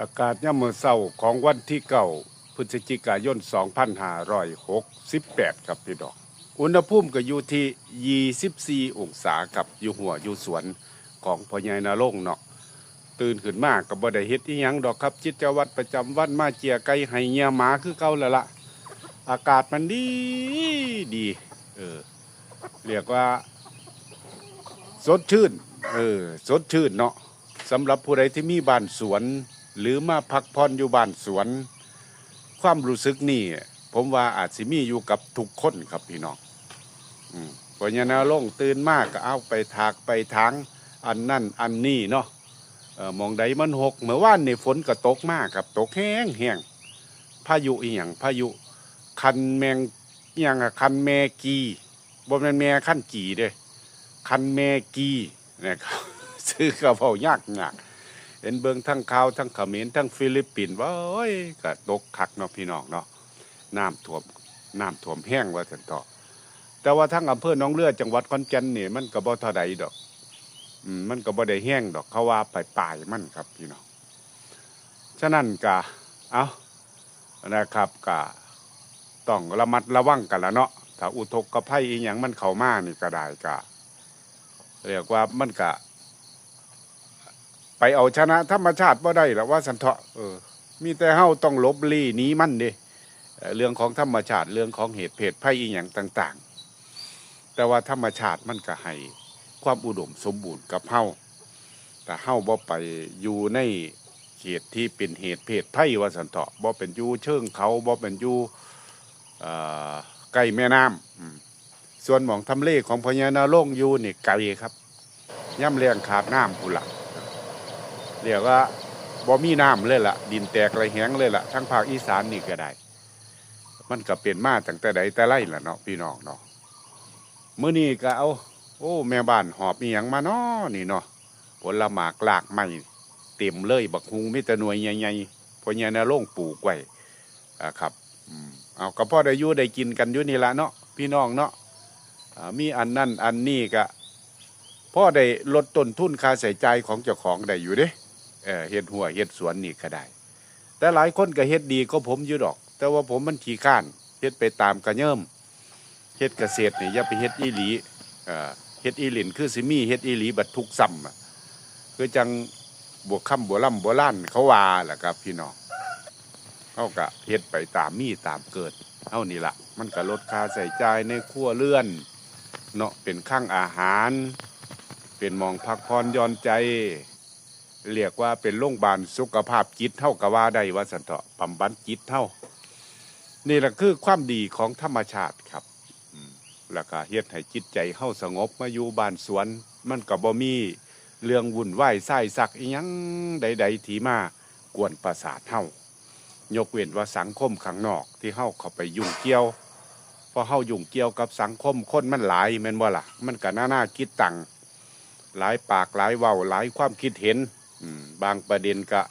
อากาศยามมื้อเช้าของวันที่9พฤศจิกายน2568ครับพี่น้องอุณหภูมิก็อยู่ที่24องศาครับอยู่หัวอยู่สวนของพ่อใหญ่นรงค์เนาะตื่นขึ้นมาก็บ่ได้เฮ็ดอีหยังดอกครับกิจวัตรประจำวันมาเจียไก่ให้เหี่ยหมาคือเก่าแล้วล่ะอากาศมันดีเรียกว่าสดชื่นสดชื่นเนาะสำหรับผู้ใดที่มีบ้านสวนหรือมาพักผ่อนอยู่บ้านสวนความรู้สึกนี่ผมว่าอาจสิมีอยู่กับทุกคนครับพี่น้องเพราะฉะนั้นลงตื่นมากก็เอาไปถากไปทางอันนั่นอันนี้เนาะมองใดมันหกเมื่อวานนี่ฝนก็ตกมากครับตกแห้งพายุอีหยังพายุคันแมงอีหยังคันแมกีบ่แม่นแม่คันกี่เด้คันแมกีนะครับซื้อกระเพรายากเห็นเบิ่งทั้งข่าวทั้งเขมรทั้งฟิลิปปินส์ว่าโอ้ยก็ตกคักเนาะพี่น้องเนาะน้ำท่วมแห้งว่าซั่นต่อแต่ว่าทั้งอำเภอหนองเรือจังหวัดขอนแก่นนี่มันก็บ่เท่าใดดอกมันก็บ่ได้แห้งดอกเขาว่าปลายมันครับพี่น้องฉะนั้นก็เอานะครับก็ต้องระมัดระวังกันละเนาะถ้าอุทกภัยอีหยังมันเข้ามานี่ก็ได้ก็เรียกว่ามันก็ไปเอาชนะธรรมชาติบ่ได้หรอกว่าสันเถาะมีแต่เฮาต้องลบลี้หนีมันเด้เรื่องของธรรมชาติเรื่องของเหตุเพศภัยอีหยังต่างๆแต่ว่าธรรมชาติมันก็ให้ความอุดมสมบูรณ์กับเฮาแต่เฮาบ่ไปอยู่ในเขตที่เป็นเหตุเพศภัยว่าสันเถาะบ่เป็นอยู่เชิงเขาบ่เป็นอยู่ใกล้แม่น้ำส่วนหม่องทำเลของพญานาคอยู่นี่ไกลครับย่ำแรงขาดน้ำพุ่นล่ะเรียกว่าบ่มีน้ำเลยล่ะดินแตกระแหงเลยล่ะทั้งภาคอีสานนี่ก็ได้มันก็เป็นมาตั้งแต่ใดแต่ไรล่ะเนาะพี่น้องเนาะมื้อนี้ก็เอาโอ้แม่บ้านหอบอีหยังมาเนาะนี่เนาะผลหมากลากไม้เต็มเลยบักฮุงมีแต่หน่วยใหญ่ๆพญานาคปลูกไว้ครับเอาก็พอได้อยู่ได้กินกันอยู่นี่ละเนาะพี่น้องเนาะมีอันนั่นอันนี้ก็พ่อได้ลดต้นทุนค่าใช้จ่ายของเจ้าของได้อยู่เด้เฮ็ดหัวเฮ็ดสวนนี่ก็ได้แต่หลายคนก็เฮ็ดดีก็ผมอยู่ดอกแต่ว่าผมมันขี้ข้านเฮ็ดไปตามกระเยิ่มเฮ็ดเกษตรนี่อย่าไปเฮ็ดอีหลีเฮ็ดอีหลินคือสิมีเฮ็ดอีหลีบัดทุกซ้ำคือจังบวกค่ำบวล่ำบวล้านเขาว่าแหละครับพี่น้องเขาก็เฮ็ดไปตามมีตามเกิดเท่านี้ละมันก็ลดค่าใช้จ่ายในครัวเรือนเนาะเป็นข้างอาหารเป็นมองพักผ่อนหย่อนใจเรียกว่าเป็นโรงพยาบาลสุขภาพจิตเท่ากับว่าได้ว่าสันเถาะบำบัดจิตเท่านี่แหละคือความดีของธรรมชาติครับแล้วก็เฮ็ดให้จิตใจเฮาสงบมาอยู่บ้านสวนมันก็บ่มีเรื่องวุ่นวายไส้สักอีหยังใดๆที่มากวนประสาทเฮายกเว้นว่าสังคมข้างนอกที่เฮาเข้าไปยุ่งเกี่ยวพอเฮายุ่งเกี่ยวกับสังคมคนมันหลายแม่นบ่ล่ะมันก็น่าคิดตังหลายปากหลายเว้าหลายความคิดเห็นบางประเด็นก็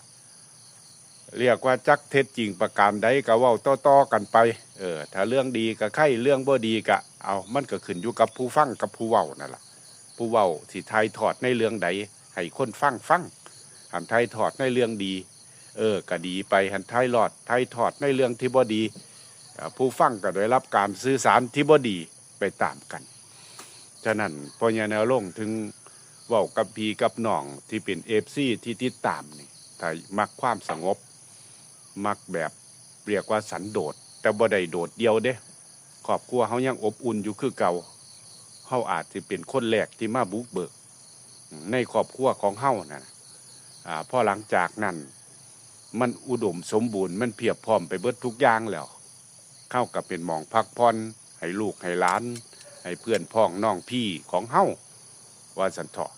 เรียกว่าจักเท็จจริงประการใดก็เว้าต่อๆกันไปถ้าเรื่องดีก็ใครเรื่องบ่ดีก็เอามันก็ขึ้นอยู่กับผู้ฟังกับผู้เว้านั่นล่ะผู้เว้าสิถ่ายทอดในเรื่องใดให้คนฟังหันถ่ายทอดในเรื่องดีก็ดีไปหันถ่ายทอดในเรื่องที่บ่ดีผู้ฟังก็ได้รับการสื่อสารที่บ่ดีไปตามกันฉะนั้นพญานาคถึงเว้ากับพี่กับน้องที่เป็นFCที่ติดตามนี่ถ้ามักความสงบมักแบบเรียกว่าสันโดษแต่บ่ได้โดดเดียวเด้ครอบครัวเฮายังอบอุ่นอยู่คือเก่าเฮาอาจสิเป็นคนแรกที่มาบุกเบิกในครอบครัวของเฮานั่นพอหลังจากนั้นมันอุดมสมบูรณ์มันเพียบพร้อมไปเบิดทุกอย่างแล้วเข้ากับเป็นหม่องพักผ่อนให้ลูกให้หลานให้เพื่อนพ้องน้องพี่ของเฮาว่าสันเถาะ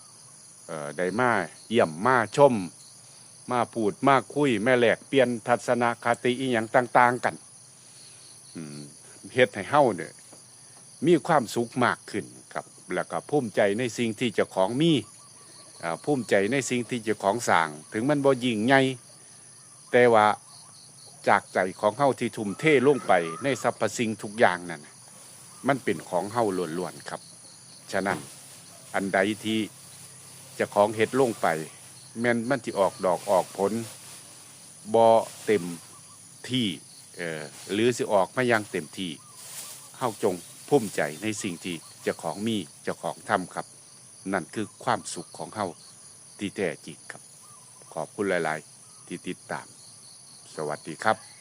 ได้มาเยี่ยมมาชมมาพูดมาคุยแม่แหลกเปลี่ยนทัศนคติอีหยังต่างๆกันเฮ็ดให้เฮาเนี่ยมีความสุขมากขึ้นครับแล้วก็ภูมิใจในสิ่งที่เจ้าของมีภูมิใจในสิ่งที่เจ้าของสร้างถึงมันบ่ยิ่งใหญ่แต่ว่าจากใจของเฮาที่ทุ่มเทลงไปในสรรพสิ่งทุกอย่างนั่นมันเป็นของเฮาล้วนๆครับฉะนั้นอันใดที่เจ้าของเฮ็ดลงไปแม้นมันที่ออกดอกออกผล บ่เต็มที่หรือสิออกมาอย่างเต็มที่เฮาจงภูมิใจในสิ่งที่เจ้าของมีเจ้าของทำครับนั่นคือความสุขของเฮาที่แท้จริงครับขอบคุณหลายๆที่ติดตามสวัสดีครับ